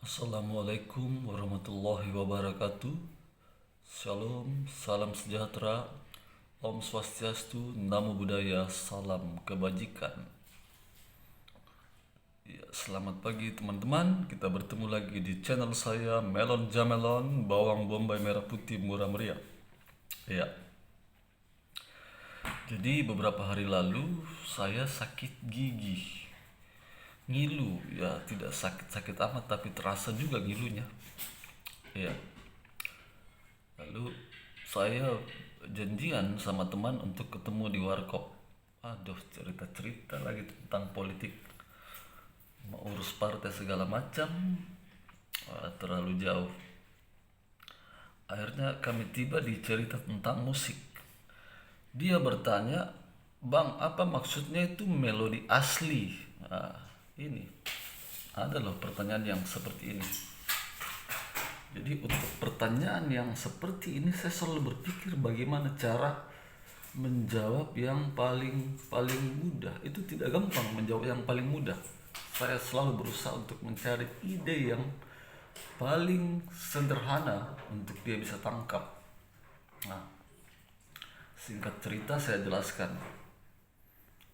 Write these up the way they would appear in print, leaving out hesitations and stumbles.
Assalamualaikum warahmatullahi wabarakatuh. Shalom, salam sejahtera, Om Swastiastu, Namo Buddhaya, salam kebajikan. Ya, selamat pagi teman-teman, kita bertemu lagi di channel saya Melon Jamelon, bawang bombay merah putih murah meriah. Ya, jadi beberapa hari lalu saya sakit gigi. Ngilu, ya tidak sakit-sakit amat tapi terasa juga ngilunya. Ya, lalu saya janjian sama teman untuk ketemu di warkop. Aduh, cerita-cerita lagi tentang politik, mau urus partai segala macam. Terlalu jauh. Akhirnya kami tiba di cerita tentang musik. Dia bertanya, "Bang, apa maksudnya itu melodi asli?" Ini ada loh pertanyaan yang seperti ini. Jadi untuk pertanyaan yang seperti ini saya selalu berpikir bagaimana cara menjawab yang paling paling mudah. Itu tidak gampang menjawab yang paling mudah. Saya selalu berusaha untuk mencari ide yang paling sederhana untuk dia bisa tangkap. Nah, singkat cerita saya jelaskan.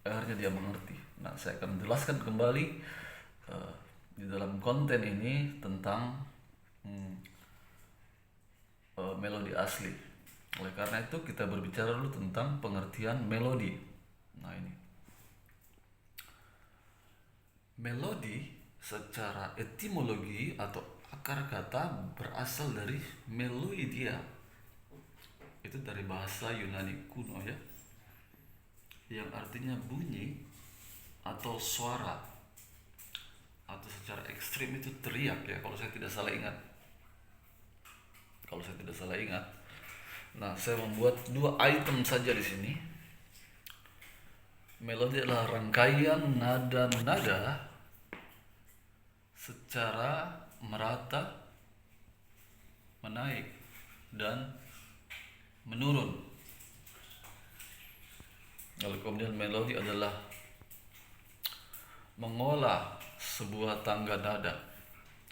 Akhirnya dia mengerti. Nah, saya akan menjelaskan kembali uh, di dalam konten ini tentang melodi asli. Oleh karena itu kita berbicara dulu tentang pengertian melodi. Nah, ini melodi secara etimologi atau akar kata berasal dari meloidia. Itu dari bahasa Yunani kuno ya, yang artinya bunyi atau suara, atau secara ekstrim itu teriak ya, kalau saya tidak salah ingat. Nah, saya membuat dua item saja di sini. Melodi adalah rangkaian nada-nada secara merata, menaik dan menurun. Lalu kemudian melodi adalah mengolah sebuah tangga nada.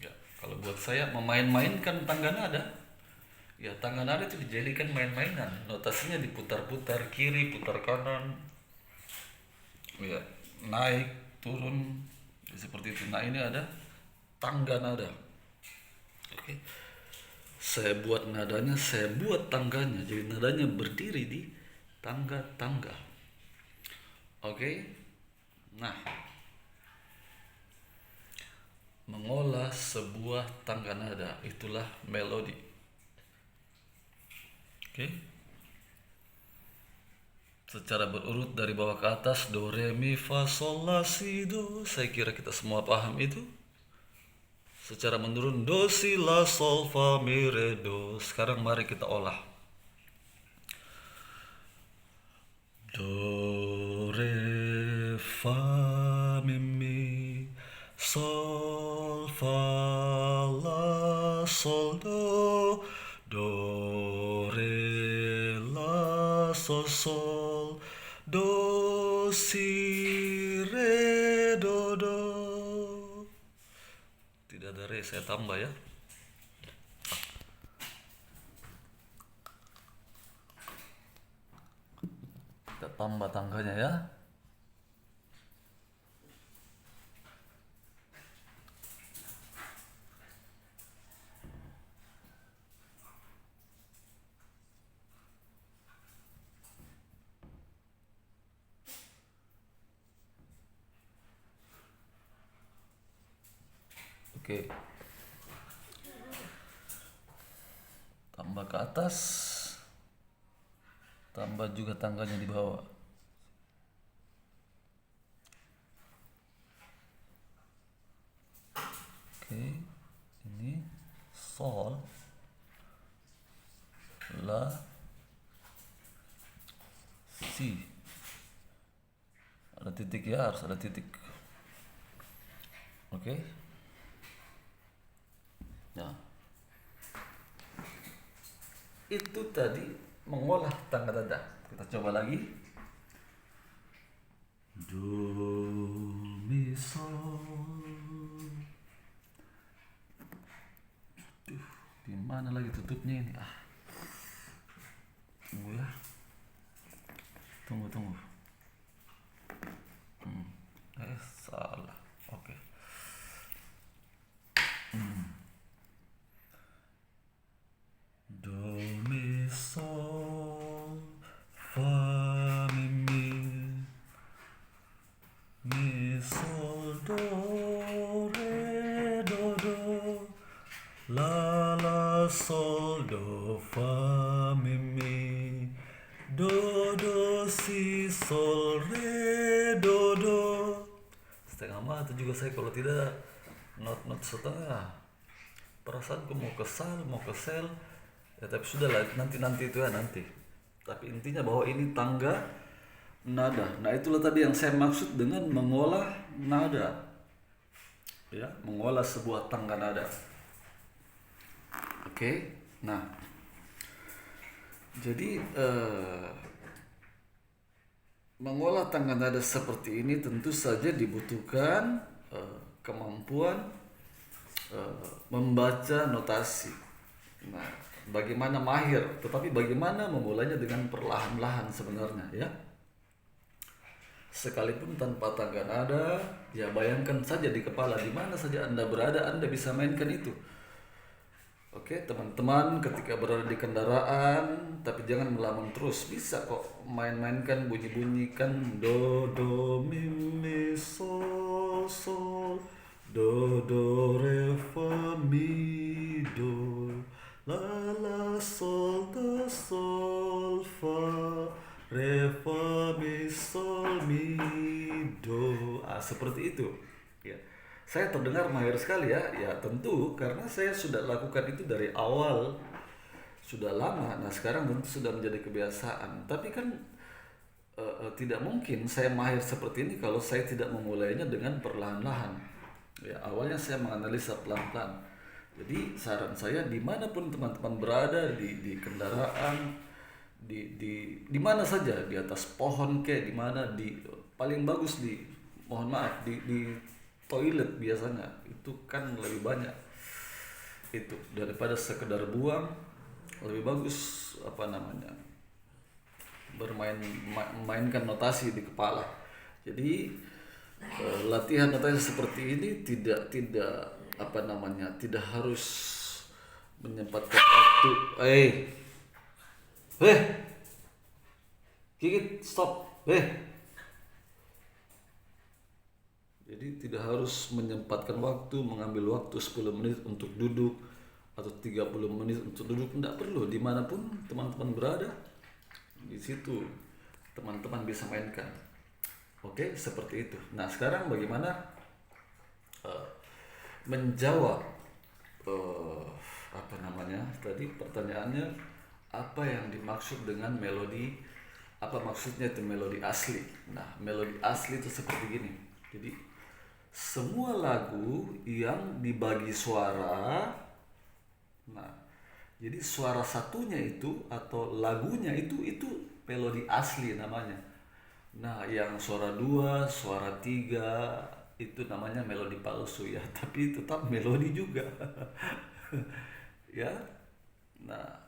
Ya, kalau buat saya memain-mainkan tangga nada. Ya, tangga nada itu dijadikan main-mainan. Notasinya diputar-putar kiri, putar kanan. Ya, naik, turun, seperti itu. Nah, ini ada tangga nada. Oke. Saya buat nadanya, saya buat tangganya. Jadi nadanya berdiri di tangga-tangga. Oke. Nah, mengolah sebuah tangga nada itulah melodi. Oke. Secara berurut dari bawah ke atas, do re mi fa sol la si do. Saya kira kita semua paham itu. Secara menurun, do si la sol fa mi re do. Sekarang mari kita olah. Do re fa mi mi sol fa la sol do. Do re la sol sol do si re do do. Tidak ada re, saya tambah ya. Kita tambah tangganya ya. Oke. Tambah ke atas. Tambah juga tangganya di bawah. Oke. Ini sol, la, si. Ada titik ya, harus ada titik. Oke. Nah, itu tadi mengolah tangga nada. Kita coba lagi. Do mi sol Mana lagi tutupnya ini? Tunggu ya. Tunggu. Salah. Oke. Do mi sol fa mi sol do re do la sol do fa mi do si sol re do. Setengah mata juga saya kalau tidak not setengah. Perasaanku mau kesel ya, tapi sudahlah, nanti itu ya nanti. Tapi intinya bahwa ini tangga nada. Nah, itulah tadi yang saya maksud dengan mengolah nada, ya, mengolah sebuah tangga nada. Oke. Nah, jadi mengolah tangga nada seperti ini tentu saja dibutuhkan kemampuan membaca notasi. Nah, bagaimana mahir, tetapi bagaimana memulainya dengan perlahan-lahan sebenarnya, ya. Sekalipun tanpa tangga nada, ya bayangkan saja di kepala, di mana saja Anda berada, Anda bisa mainkan itu. Oke, teman-teman, ketika berada di kendaraan, tapi jangan melamun terus, bisa kok mainkan, bunyikan do mi sol do re fa mi do la sol do sol fa re fa mi sol mi do. Seperti itu, ya. Saya terdengar mahir sekali, ya tentu karena saya sudah lakukan itu dari awal, sudah lama. Nah, sekarang tentu sudah menjadi kebiasaan. Tapi kan tidak mungkin saya mahir seperti ini kalau saya tidak memulainya dengan perlahan-lahan. Ya, awalnya saya menganalisa pelan-pelan. Jadi saran saya, dimanapun teman-teman berada, di kendaraan, di mana saja, di atas pohon kayak di mana, paling bagus di toilet biasanya, itu kan lebih banyak itu daripada sekedar buang. Lebih bagus mainkan notasi di kepala. Jadi latihan notasi seperti ini tidak harus menyempatkan waktu. Gigit, stop. Jadi tidak harus menyempatkan waktu, mengambil waktu 10 menit untuk duduk atau 30 menit untuk duduk. Tidak perlu, dimanapun teman-teman berada, di situ teman-teman bisa mainkan. Oke, seperti itu. Nah, sekarang bagaimana menjawab tadi pertanyaannya, apa yang dimaksud dengan melodi, apa maksudnya itu melodi asli. Nah, melodi asli itu seperti gini. Jadi semua lagu yang dibagi suara, nah, jadi suara satunya itu atau lagunya itu melodi asli namanya. Nah, yang suara 2, suara 3 itu namanya melodi palsu, ya, tapi tetap melodi juga. Ya. Nah,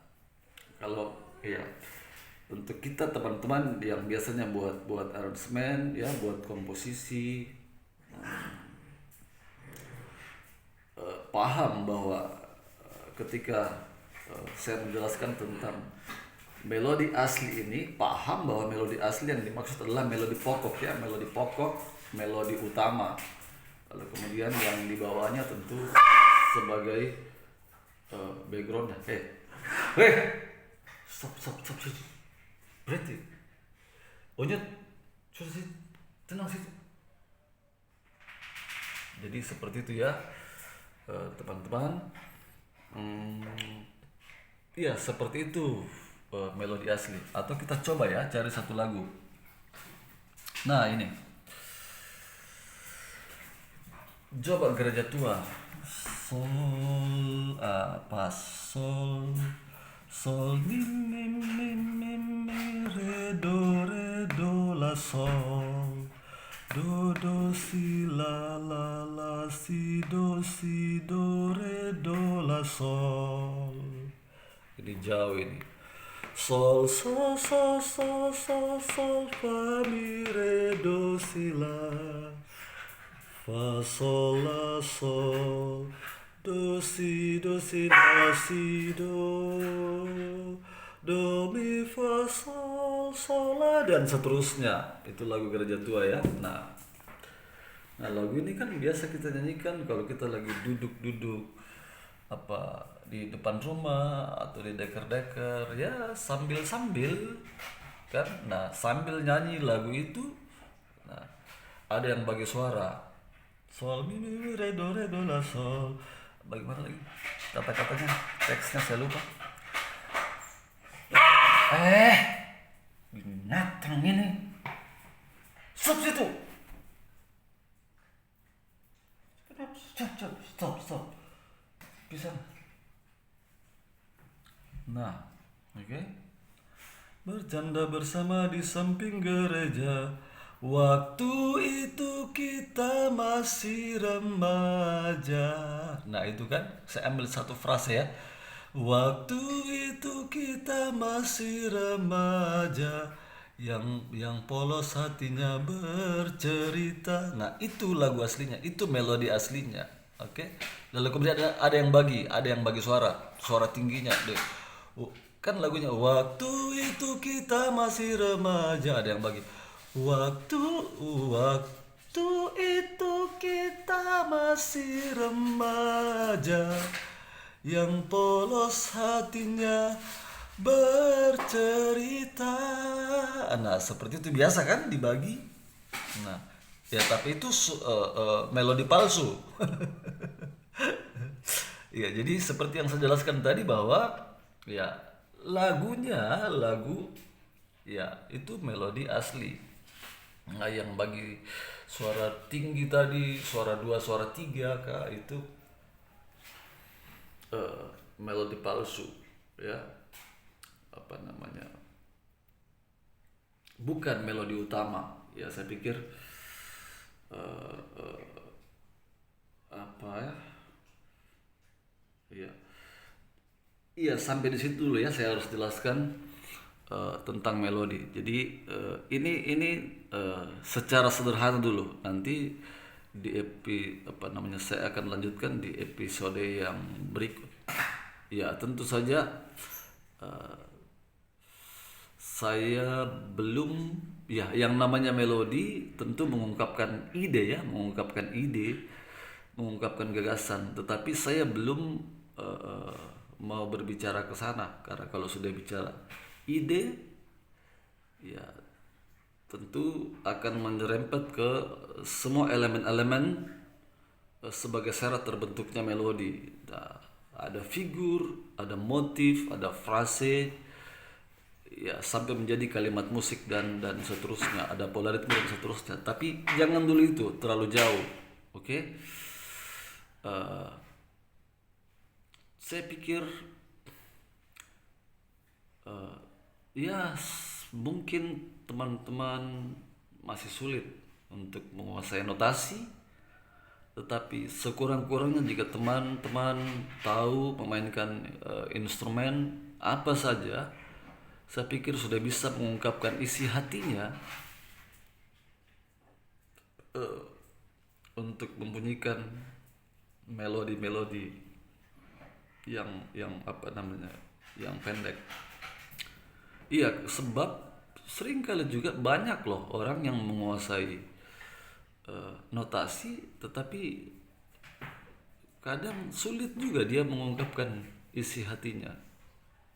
kalau ya untuk kita teman-teman yang biasanya buat aransemen, ya, buat komposisi, paham bahwa ketika saya menjelaskan tentang melodi asli ini, paham bahwa melodi asli yang dimaksud adalah melodi pokok, ya, melodi pokok, melodi utama. Lalu kemudian yang di bawahnya tentu sebagai background. Stop. Berhenti. Onyet, sudah, tenang situ. Jadi seperti itu, ya, teman-teman. Iya, seperti itu melodi asli. Atau kita coba, ya, cari satu lagu. Nah, ini. Coba gereja tua. Sol mi re do la sol Do do si la si do re do la sol. Ini jauh ini. Sol sol fa mi re do si la. Fa sol la sol. Do si la si do mi fa sol la, dan seterusnya. Itu lagu gereja tua ya. Nah lagu ini kan biasa kita nyanyikan kalau kita lagi duduk apa di depan rumah atau di deker-deker ya, sambil kan. Nah sambil nyanyi lagu itu, nah ada yang bagi suara sol mi re do la sol. Bagaimana lagi kata-katanya, teksnya saya lupa. Binatang ini, stop situ, stop bisa. Nah oke. Bercanda bersama di samping gereja, waktu itu kita masih remaja. Nah itu kan saya ambil satu frase ya. Waktu itu kita masih remaja, yang polos hatinya bercerita. Nah itu lagu aslinya, itu melodi aslinya. Oke. Lalu kemudian ada yang bagi suara tingginya deh. Kan lagunya waktu itu kita masih remaja, ada yang bagi waktu itu kita masih remaja, yang polos hatinya bercerita. Nah seperti itu biasa kan dibagi. Nah ya tapi itu melodi palsu. Ya jadi seperti yang saya jelaskan tadi bahwa ya lagu ya itu melodi asli. Nah yang bagi suara tinggi tadi, suara 2 suara 3 kah, itu melodi palsu ya, apa namanya, bukan melodi utama ya. Saya pikir apa ya, iya sampai di situ dulu ya, saya harus jelaskan tentang melodi. Jadi ini secara sederhana dulu. Nanti di saya akan lanjutkan di episode yang berikut. Ya tentu saja saya belum ya, yang namanya melodi tentu mengungkapkan ide, mengungkapkan gagasan, tetapi saya belum mau berbicara ke sana, karena kalau sudah bicara ide ya tentu akan menyerempet ke semua elemen-elemen sebagai syarat terbentuknya melodi. Nah, ada figur, ada motif, ada frase ya, sampai menjadi kalimat musik dan seterusnya, ada polaritme dan seterusnya. Tapi jangan dulu itu terlalu jauh, oke? Saya pikir ya mungkin teman-teman masih sulit untuk menguasai notasi, tetapi sekurang-kurangnya jika teman-teman tahu memainkan instrumen apa saja, saya pikir sudah bisa mengungkapkan isi hatinya untuk membunyikan melodi-melodi yang yang pendek. Iya, sebab seringkali juga banyak loh orang yang menguasai notasi, tetapi kadang sulit juga dia mengungkapkan isi hatinya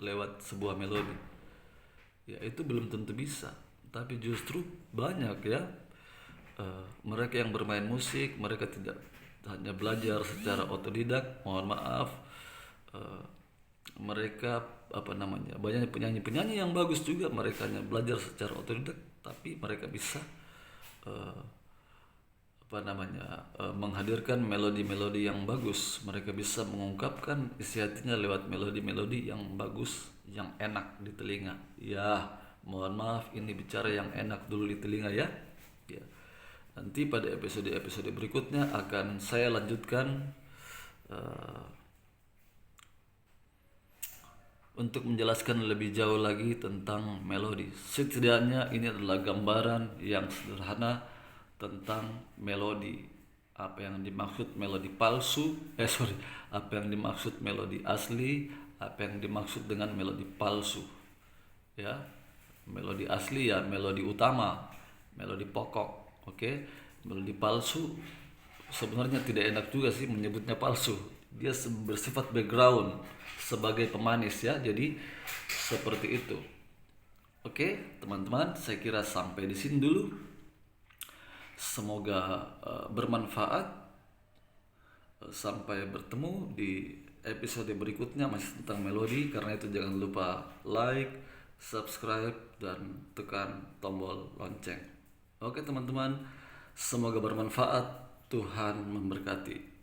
lewat sebuah melodi. Ya itu belum tentu bisa, tapi justru banyak ya mereka yang bermain musik, mereka tidak hanya belajar secara otodidak, mohon maaf, mereka banyak penyanyi yang bagus juga, mereka hanya belajar secara otodidak, tapi mereka bisa menghadirkan melodi-melodi yang bagus. Mereka bisa mengungkapkan isi hatinya lewat melodi-melodi yang bagus, yang enak di telinga. Ya, mohon maaf, ini bicara yang enak dulu di telinga ya. Ya. Nanti pada episode-episode berikutnya akan saya lanjutkan untuk menjelaskan lebih jauh lagi tentang melodi. Setidaknya ini adalah gambaran yang sederhana tentang melodi. Apa yang dimaksud melodi palsu, apa yang dimaksud melodi asli, apa yang dimaksud dengan melodi palsu. Ya, melodi asli ya melodi utama, melodi pokok, oke. Melodi palsu sebenarnya tidak enak juga sih menyebutnya palsu. Dia bersifat background sebagai pemanis ya. Jadi seperti itu. Oke, teman-teman, saya kira sampai di sini dulu. Semoga bermanfaat. Sampai bertemu di episode berikutnya masih tentang melodi. Karena itu jangan lupa like, subscribe, dan tekan tombol lonceng. Oke teman-teman, semoga bermanfaat. Tuhan memberkati.